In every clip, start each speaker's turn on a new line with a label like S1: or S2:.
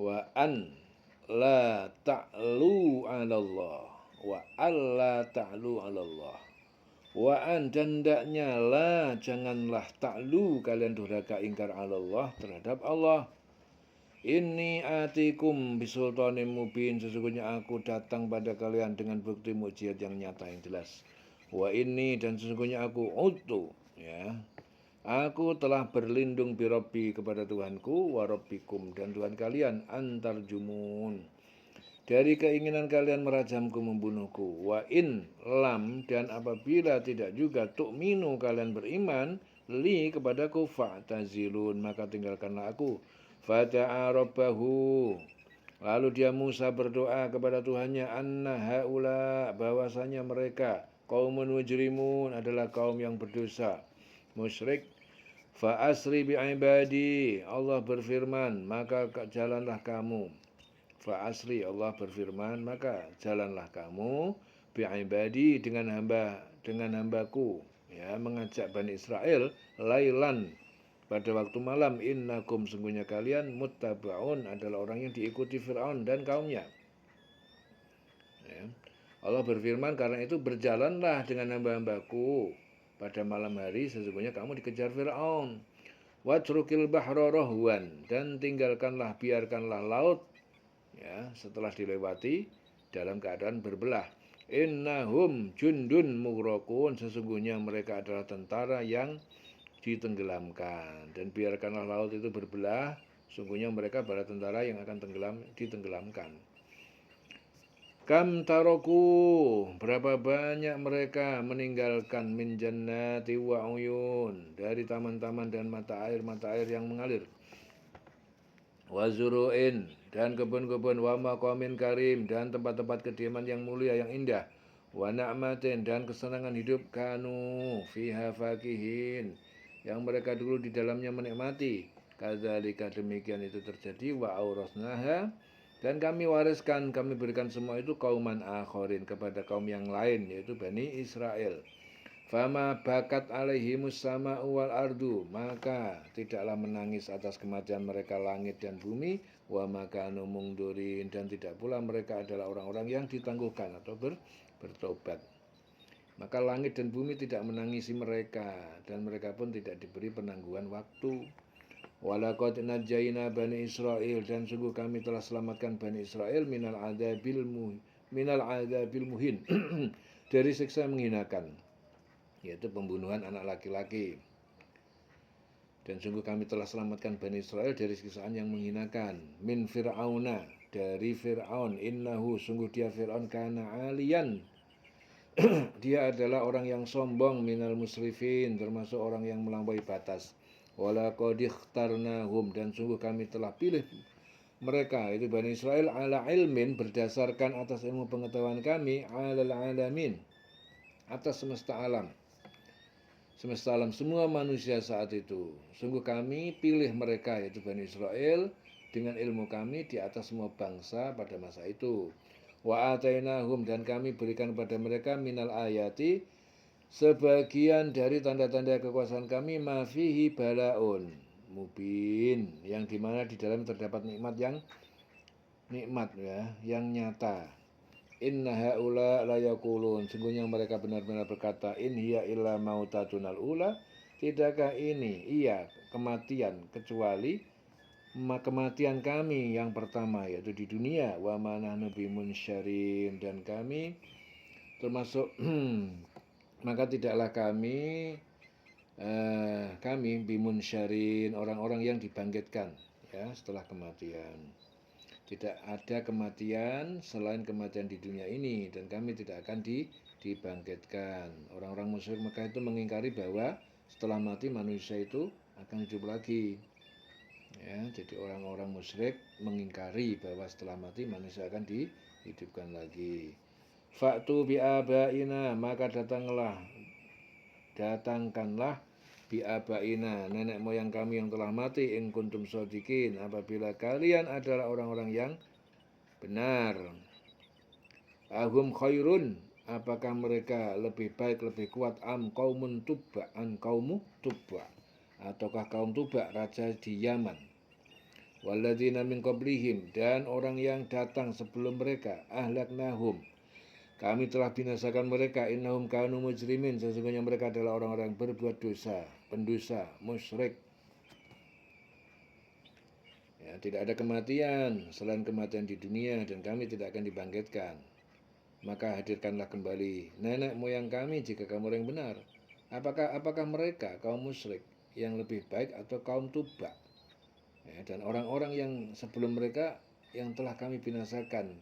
S1: wa an la ta'lu 'alallah wa alla ta'lu 'alallah wa an dan hendaknya la janganlah ta'lu kalian durhaka ingkar 'alallah terhadap Allah. Inni atikum bisultanim mubin, sesungguhnya aku datang pada kalian dengan bukti mukjizat yang nyata yang jelas. Wa inni dan sesungguhnya aku utu, ya. Aku telah berlindung birabbi kepada Tuhanku wa rabbikum dan Tuhan kalian antar jumun. Dari keinginan kalian merajamku membunuhku. Wa in lam dan apabila tidak juga tu'minu kalian beriman li kepadaku fa'tazilun maka tinggalkanlah aku. Fada'a rabbahu lalu dia Musa berdoa kepada Tuhannya anna haula bahwasanya mereka qaumun mujrimun adalah kaum yang berdosa musyrik. Fa asri bi ibadi Allah berfirman maka jalanlah kamu. Fa asri Allah berfirman maka jalanlah kamu bi ibadi dengan hambaku ya mengajak Bani Israel lailan pada waktu malam innakum sungguhnya kalian muttabaun adalah orang yang diikuti Fir'aun dan kaumnya. Ya. Allah berfirman karena itu berjalanlah dengan hamba-hambaku pada malam hari sesungguhnya kamu dikejar Fir'aun. Watrukil bahra rohwan dan tinggalkanlah biarkanlah laut ya setelah dilewati dalam keadaan berbelah. Innahum jundun mughraqun sesungguhnya mereka adalah tentara yang ditenggelamkan dan biarkanlah laut itu berbelah sungguhnya mereka para tentara yang akan ditenggelamkan. Kam taroku berapa banyak mereka meninggalkan min jannati wa uyun dari taman-taman dan mata air yang mengalir. Wa zuru'in dan kebun-kebun wa maqamin karim dan tempat-tempat kediaman yang mulia yang indah. Wa na'matin dan kesenangan hidup kanu fiha fakihin yang mereka dulu di dalamnya menikmati. Kadzalika demikian itu terjadi wa aurasnaha dan kami wariskan kami berikan semua itu kauman akharin kepada kaum yang lain yaitu Bani Israel. Fama bakat alaihimus sama'u wal ardu maka tidaklah menangis atas kematian mereka langit dan bumi wa makanu mungdurin dan tidak pula mereka adalah orang-orang yang ditangguhkan atau bertobat. Maka langit dan bumi tidak menangisi mereka dan mereka pun tidak diberi penangguhan waktu. Walaqad najjayna Bani Israel dan sungguh kami telah selamatkan Bani Israel minal adabil muhin dari siksa yang menghinakan yaitu pembunuhan anak laki-laki. Dan sungguh kami telah selamatkan Bani Israel dari siksaan yang menghinakan. Min fir'auna dari Fir'aun innahu sungguh dia Fir'aun kana aliyan dia adalah orang yang sombong minal musrifin termasuk orang yang melampaui batas. Walaqad ikhtarnahum dan sungguh kami telah pilih mereka itu Bani Israel ala ilmin berdasarkan atas ilmu pengetahuan kami alal alamin atas semesta alam semua manusia saat itu. Sungguh kami pilih mereka yaitu Bani Israel dengan ilmu kami di atas semua bangsa pada masa itu. Wa atainahum dan kami berikan kepada mereka minal ayati sebagian dari tanda-tanda kekuasaan kami mafihi balaun mubin yang dimana di dalam terdapat nikmat yang nyata. Inna haula la yaqulun sungguhnya mereka benar-benar berkata in hiya illa mautatunal ula tidakkah ini iya kematian kecuali kematian kami yang pertama yaitu di dunia wa manahnu bimunsyarin dan kami termasuk maka tidaklah kami bimunsyarin orang-orang yang dibangkitkan ya setelah kematian. Tidak ada kematian selain kematian di dunia ini dan kami tidak akan dibangkitkan. Orang-orang musyrik Mekah itu mengingkari bahwa setelah mati manusia itu akan hidup lagi. Ya, jadi orang-orang musyrik mengingkari bahwa setelah mati manusia akan dihidupkan lagi. Fa'tu bi'abaina maka datangkanlah bi'abaina nenek moyang kami yang telah mati in kuntum shodikin apabila kalian adalah orang-orang yang benar. Ahum khairun apakah mereka lebih baik lebih kuat am kaumun tubba an kaumu tubba ataukah kaum Tuba raja di Yaman. walladzina min qablihim, dan orang yang datang sebelum mereka, ahlaknahum, kami telah binasakan mereka, innahum kanu mujrimin, sesungguhnya mereka adalah orang-orang berbuat dosa, pendosa, musyrik. Ya, tidak ada kematian selain kematian di dunia, dan kami tidak akan dibangkitkan. Maka hadirkanlah kembali nenek moyang kami jika kamu orang yang benar. Apakah mereka kaum musyrik yang lebih baik atau kaum Tuba? Ya, dan orang-orang yang sebelum mereka yang telah kami binasakan,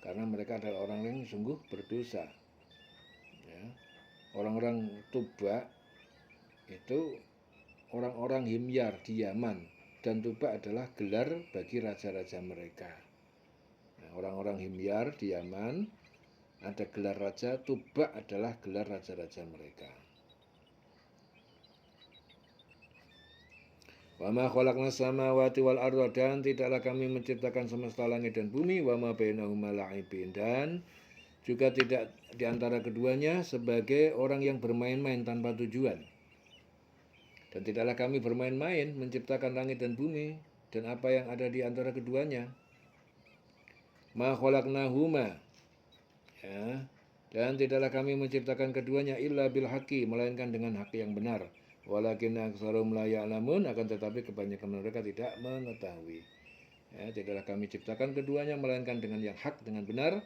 S1: karena mereka adalah orang yang sungguh berdosa. Ya, orang-orang Tuba itu orang-orang Himyar di Yaman, dan Tuba adalah gelar bagi raja-raja mereka. Nah, orang-orang Himyar di Yaman ada gelar raja, Tuba adalah gelar raja-raja mereka. Wa ma khalaqnas samawati wal arda, dan tidaklah kami menciptakan semesta langit dan bumi, wa ma bainahuma la'ibin, dan juga tidak di antara keduanya sebagai orang yang bermain-main tanpa tujuan. Dan tidaklah kami bermain-main menciptakan langit dan bumi dan apa yang ada di antara keduanya. Ma khalaqnahuma, ya, dan tidaklah kami menciptakan keduanya illa bil haqqi, melainkan dengan hak yang benar. Walakin aktsarum la ya'lamun, akan tetapi kebanyakan mereka tidak mengetahui. Ya, tidaklah kami ciptakan keduanya melainkan dengan yang hak, dengan benar,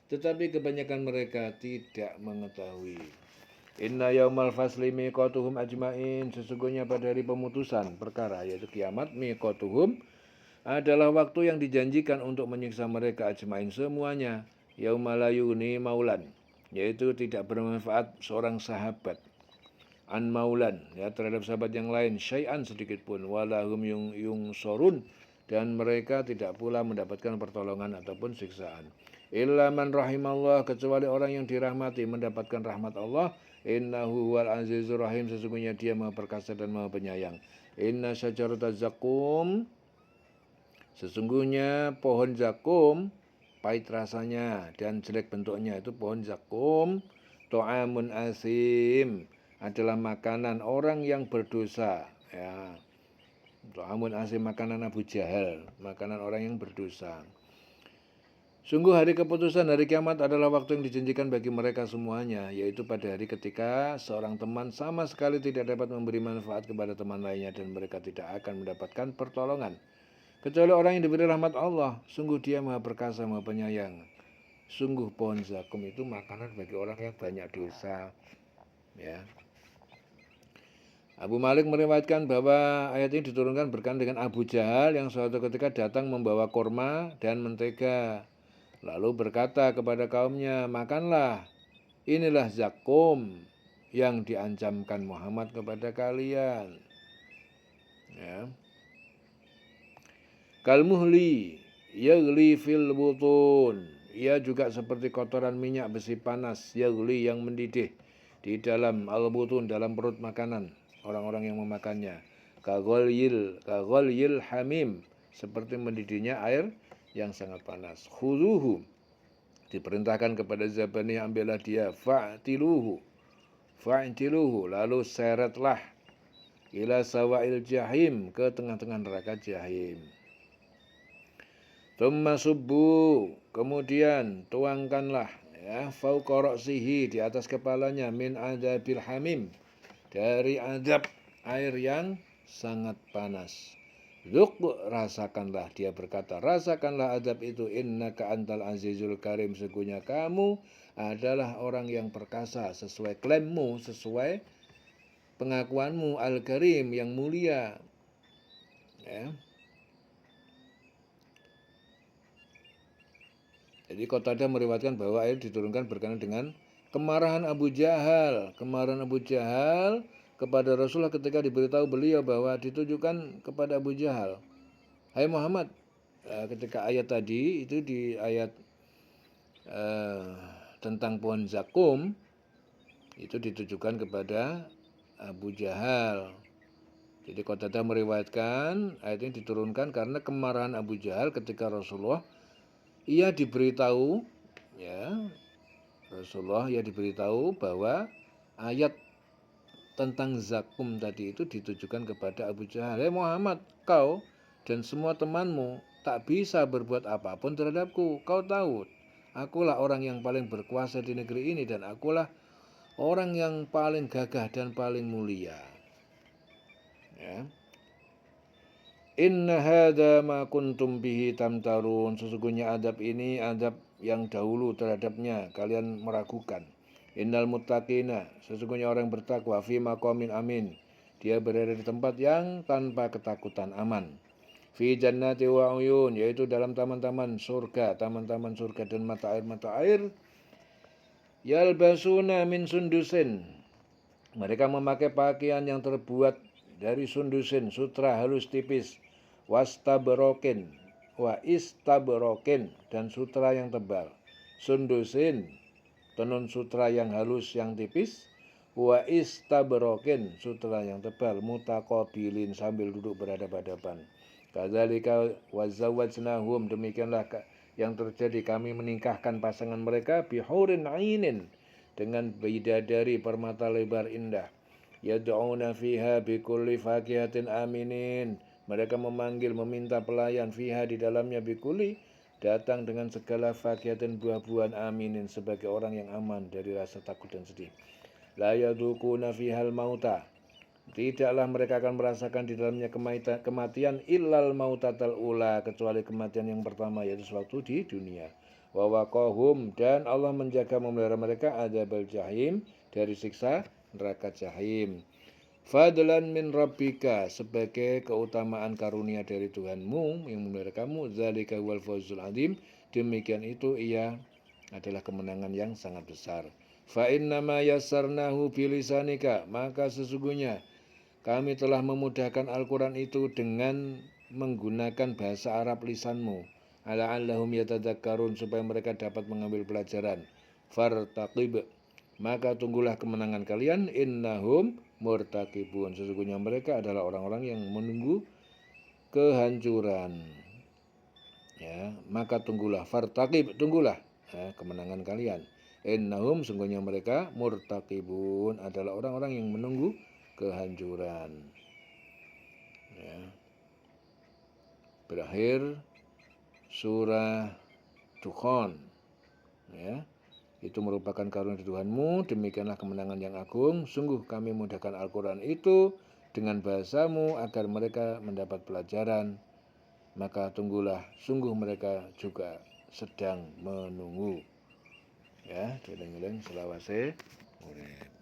S1: tetapi kebanyakan mereka tidak mengetahui. Inna yaumal fasli miqatuhum ajmain, sesungguhnya pada hari pemutusan perkara yaitu kiamat, miqatuhum adalah waktu yang dijanjikan untuk menyiksa mereka ajmain semuanya. Yaumalayuni maulan, yaitu tidak bermanfaat seorang sahabat an maulan, ya, terhadap sahabat yang lain syai'an sedikit pun, walahum yung sorun, dan mereka tidak pula mendapatkan pertolongan ataupun siksaan. Illa man rahimallah, kecuali orang yang dirahmati mendapatkan rahmat Allah. Innahu huwal azizur rahim, sesungguhnya dia maha perkasa dan maha penyayang. Inna syajarata zakum, sesungguhnya pohon zakum pahit rasanya dan jelek bentuknya, itu pohon zakum, to'amun asim, adalah makanan orang yang berdosa, ya. To'amun asim, makanan Abu Jahal, makanan orang yang berdosa. Sungguh hari keputusan, hari kiamat adalah waktu yang dijanjikan bagi mereka semuanya, yaitu pada hari ketika seorang teman sama sekali tidak dapat memberi manfaat kepada teman lainnya, dan mereka tidak akan mendapatkan pertolongan kecuali orang yang diberi rahmat Allah. Sungguh dia maha perkasa, maha penyayang. Sungguh pohon zakum itu makanan bagi orang yang banyak dosa, ya. Abu Malik meriwayatkan bahwa ayat ini diturunkan berkenaan dengan Abu Jahal yang suatu ketika datang membawa korma dan mentega, lalu berkata kepada kaumnya, makanlah, inilah zakum yang diancamkan Muhammad kepada kalian, ya. Kalmuhli yaghli fil butun, ia juga seperti kotoran minyak besi panas, yaghli yang mendidih di dalam al-butun, dalam perut makanan orang-orang yang memakannya. Kaghalyil hamim, seperti mendidihnya air yang sangat panas. Khuduhu, diperintahkan kepada Zabani, ambillah dia, fa'tiluhu, lalu seretlah, ila sawail jahim, ke tengah-tengah neraka jahim. Tsumma subbu, kemudian tuangkanlah, ya, fauqa ra'sihi, di atas kepalanya, min adzabil hamim, dari azab air yang sangat panas. Dzuk, rasakanlah, dia berkata, rasakanlah azab itu, innaka antal azizul karim, sesungguhnya kamu adalah orang yang perkasa, sesuai klaimmu, sesuai pengakuanmu, al-karim, yang mulia, ya. Jadi Qatadah meriwayatkan bahwa ayat diturunkan berkenaan dengan kemarahan Abu Jahal. Kemarahan Abu Jahal kepada Rasulullah ketika diberitahu beliau bahwa ditujukan kepada Abu Jahal. Hai Muhammad, ketika ayat tadi itu di ayat tentang pohon zakum, itu ditujukan kepada Abu Jahal. Jadi Qatadah meriwayatkan ayat ini diturunkan karena kemarahan Abu Jahal ketika Rasulullah ia diberitahu, ya, Rasulullah ia diberitahu bahwa ayat tentang zakum tadi itu ditujukan kepada Abu Jahal. Hai Muhammad, kau dan semua temanmu tak bisa berbuat apapun terhadapku. Kau tahu, akulah orang yang paling berkuasa di negeri ini dan akulah orang yang paling gagah dan paling mulia. Ya. Inna hadza ma kuntum bihi tamtarun. Sesungguhnya adab ini adab yang dahulu terhadapnya kalian meragukan. Innal muttaqina, sesungguhnya orang bertakwa, fi maqamin amin. Dia berada di tempat yang tanpa ketakutan, aman. Fi jannati wa uyun, yaitu dalam taman-taman surga dan mata air. Yalbasuna min sundusin. Mereka memakai pakaian yang terbuat dari sundusin, sutra halus tipis, wastabrokin, dan sutra yang tebal. Sundusin, tenun sutra yang halus yang tipis, wa istabrokin, sutra yang tebal, mutaqabilin, sambil duduk berhadapan-hadapan. Kadzalika wazawwajnahum, demikianlah yang terjadi, kami menikahkan pasangan mereka bihurin ainin, dengan bidadari permata lebar indah. Yad'una fiha bikulli fakihatin aminin, mereka memanggil, meminta pelayan, fiha, di dalamnya, bikulli, datang dengan segala fakihatin, buah-buahan, aminin, sebagai orang yang aman dari rasa takut dan sedih. La yadukuna fihal mauta, tidaklah mereka akan merasakan di dalamnya kematian, illal mautatal ula, kecuali kematian yang pertama, yaitu sewaktu di dunia. Wa waqahum, dan Allah menjaga memelihara mereka, adzabal jahim, dari siksa neraka jahim. Fadlan min rabbika, sebagai keutamaan karunia dari Tuhanmu yang memelihara kamu. Dzalika wal fawzul adzim, demikian itu ia adalah kemenangan yang sangat besar. Fa innama yassarnahu bilisanika, maka sesungguhnya kami telah memudahkan Al-Quran itu dengan menggunakan bahasa Arab lisanmu. La'allahum yatadzakkarun, supaya mereka dapat mengambil pelajaran. Fartaqib, maka tunggulah kemenangan kalian. Innahum murtaqibun, sesungguhnya mereka adalah orang-orang yang menunggu kehancuran. Ya, maka tunggulah, fartaqib, tunggulah kemenangan kalian. Innahum, sesungguhnya mereka, murtaqibun, adalah orang-orang yang menunggu kehancuran. Ya. Berakhir surah Dukhan. Ya. Itu merupakan karunia Tuhanmu, demikianlah kemenangan yang agung. Sungguh kami mudahkan Al-Quran itu dengan bahasamu agar mereka mendapat pelajaran. Maka tunggulah, sungguh mereka juga sedang menunggu. Ya, dieling-eling selawase urip.